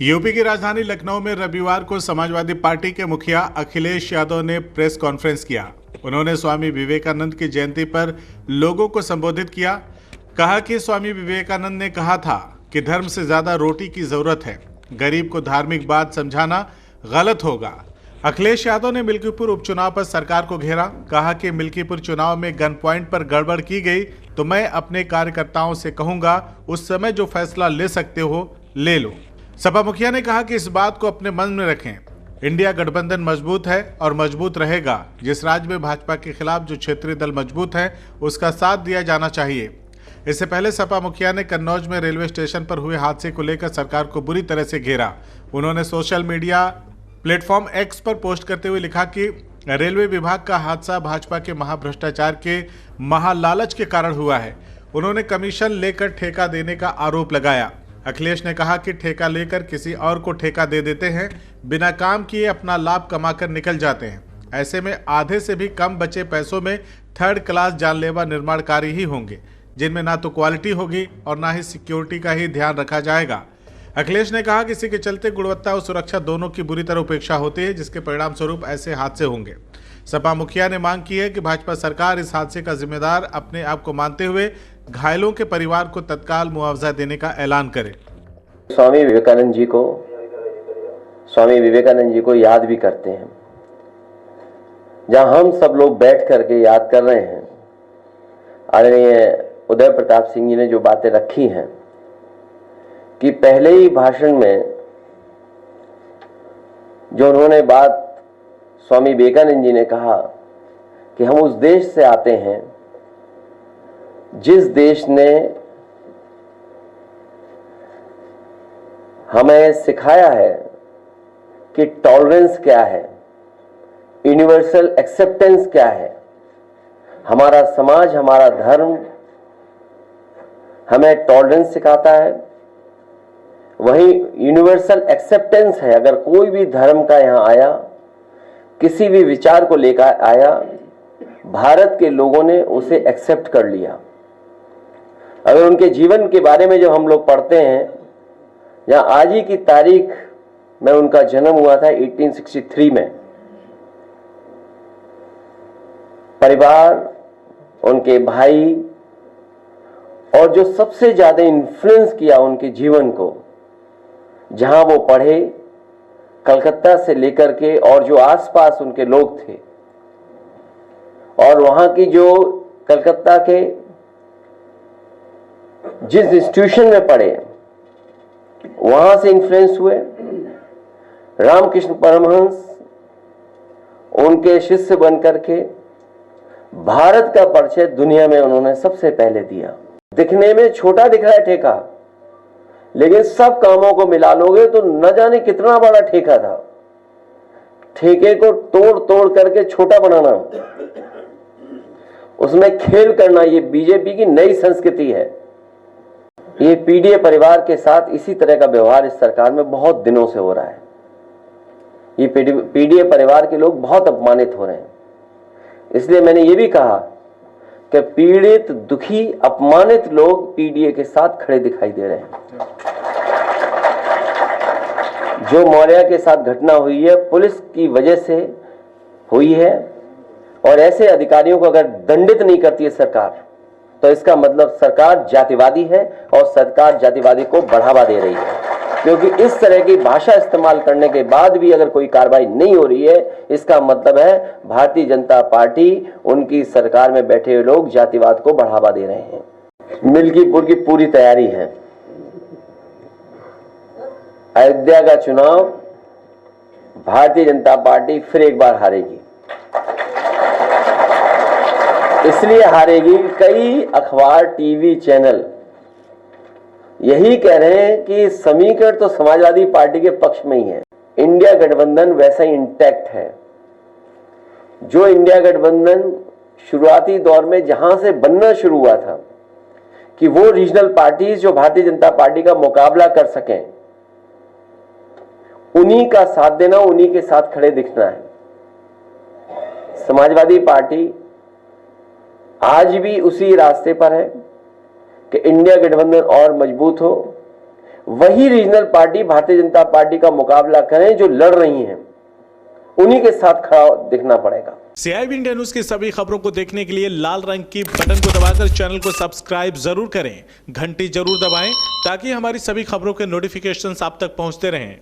UP की राजधानी लखनऊ में रविवार को समाजवादी पार्टी के मुखिया अखिलेश यादव ने प्रेस कॉन्फ्रेंस किया। उन्होंने स्वामी विवेकानंद की जयंती पर लोगों को संबोधित किया। कहा कि स्वामी विवेकानंद ने कहा था कि धर्म से ज्यादा रोटी की जरूरत है, गरीब को धार्मिक बात समझाना गलत होगा। अखिलेश यादव ने मिल्कीपुर उपचुनाव पर सरकार को घेरा। कहा कि मिल्कीपुर चुनाव में गन पॉइंट पर गड़बड़ की गई तो मैं अपने कार्यकर्ताओं से कहूंगा, उस समय जो फैसला ले सकते हो ले लो। सपा मुखिया ने कहा कि इस बात को अपने मन में रखें, इंडिया गठबंधन मजबूत है और मजबूत रहेगा। जिस राज्य में भाजपा के खिलाफ जो क्षेत्रीय दल मजबूत है उसका साथ दिया जाना चाहिए। इससे पहले सपा मुखिया ने कन्नौज में रेलवे स्टेशन पर हुए हादसे को लेकर सरकार को बुरी तरह से घेरा। उन्होंने सोशल मीडिया प्लेटफॉर्म एक्स पर पोस्ट करते हुए लिखा कि रेलवे विभाग का हादसा भाजपा के महाभ्रष्टाचार के महालालच के कारण हुआ है। उन्होंने कमीशन लेकर ठेका देने का आरोप लगाया। अखिलेश ने कहा कि ठेका लेकर किसी और को ठेका दे देते हैं, बिना काम किए अपना लाभ कमाकर निकल जाते हैं। ऐसे में आधे से भी कम बचे पैसों में थर्ड क्लास जानलेवा निर्माण कार्य ही होंगे, जिनमें ना तो क्वालिटी होगी और ना ही सिक्योरिटी का ही ध्यान रखा जाएगा। अखिलेश ने कहा कि इसी के चलते गुणवत्ता और सुरक्षा दोनों की बुरी तरह उपेक्षा होती है, जिसके परिणाम स्वरूप ऐसे हादसे होंगे। सपा मुखिया ने मांग की है कि भाजपा सरकार इस हादसे का जिम्मेदार अपने आप को मानते हुए घायलों के परिवार को तत्काल मुआवजा देने का ऐलान करे। स्वामी विवेकानंद जी को याद भी करते हैं। जहां हम सब लोग बैठ करके याद कर रहे हैं, आदरणीय उदय प्रताप सिंह जी ने जो बातें रखी हैं कि पहले ही भाषण में जो उन्होंने बात स्वामी विवेकानंद जी ने कहा कि हम उस देश से आते हैं जिस देश ने हमें सिखाया है कि टॉलरेंस क्या है, यूनिवर्सल एक्सेप्टेंस क्या है। हमारा समाज, हमारा धर्म हमें टॉलरेंस सिखाता है, वहीं यूनिवर्सल एक्सेप्टेंस है। अगर कोई भी धर्म का यहां आया, किसी भी विचार को लेकर आया, भारत के लोगों ने उसे एक्सेप्ट कर लिया। अगर उनके जीवन के बारे में जो हम लोग पढ़ते हैं, जहां आज ही की तारीख में उनका जन्म हुआ था 1863 में, परिवार, उनके भाई और जो सबसे ज्यादा इन्फ्लुएंस किया उनके जीवन को, जहां वो पढ़े, कलकत्ता से लेकर के और जो आसपास उनके लोग थे, और वहां की जो कलकत्ता के जिस इंस्टीट्यूशन में पढ़े वहां से इन्फ्लुएंस हुए। रामकृष्ण परमहंस उनके शिष्य बनकर के भारत का परिचय दुनिया में उन्होंने सबसे पहले दिया। दिखने में छोटा दिख रहा है ठेका, लेकिन सब कामों को मिला लोगे तो न जाने कितना बड़ा ठेका था। ठेके को तोड़ तोड़ करके छोटा बनाना, उसमें खेल करना, ये बीजेपी की नई संस्कृति है। ये पीडीए परिवार के साथ इसी तरह का व्यवहार इस सरकार में बहुत दिनों से हो रहा है। ये पीडीए परिवार के लोग बहुत अपमानित हो रहे हैं। इसलिए मैंने ये भी कहा कि पीड़ित, दुखी, अपमानित लोग पीडीए के साथ खड़े दिखाई दे रहे हैं। जो मौर्य के साथ घटना हुई है, पुलिस की वजह से हुई है, और ऐसे अधिकारियों को अगर दंडित नहीं करती है सरकार, तो इसका मतलब सरकार जातिवादी है और सरकार जातिवादी को बढ़ावा दे रही है। क्योंकि इस तरह की भाषा इस्तेमाल करने के बाद भी अगर कोई कार्रवाई नहीं हो रही है, इसका मतलब है भारतीय जनता पार्टी, उनकी सरकार में बैठे हुए लोग जातिवाद को बढ़ावा दे रहे हैं। मिल्कीपुर की पूरी तैयारी है। अयोध्या का चुनाव भारतीय जनता पार्टी फिर एक बार हारेगी। इसलिए हारेगी, कई अखबार, टीवी चैनल यही कह रहे हैं कि समीकरण तो समाजवादी पार्टी के पक्ष में ही है। इंडिया गठबंधन वैसा ही इंटैक्ट है। जो इंडिया गठबंधन शुरुआती दौर में जहां से बनना शुरू हुआ था कि वो रीजनल पार्टीज जो भारतीय जनता पार्टी का मुकाबला कर सकें, उन्हीं का साथ देना, उन्हीं के साथ खड़े दिखना है। समाजवादी पार्टी आज भी उसी रास्ते पर है कि इंडिया गठबंधन और मजबूत हो, वही regional party Bharatiya Janata party का मुकाबला करें जो लड़ रही हैं, उन्हीं के साथ खड़ा दिखना पड़ेगा। CIB इंडिया न्यूज की सभी खबरों को देखने के लिए लाल रंग की बटन को दबाकर चैनल को सब्सक्राइब जरूर करें, घंटी जरूर दबाएं ताकि हमारी सभी खबरों के नोटिफिकेशंस आप तक पहुंचते रहें।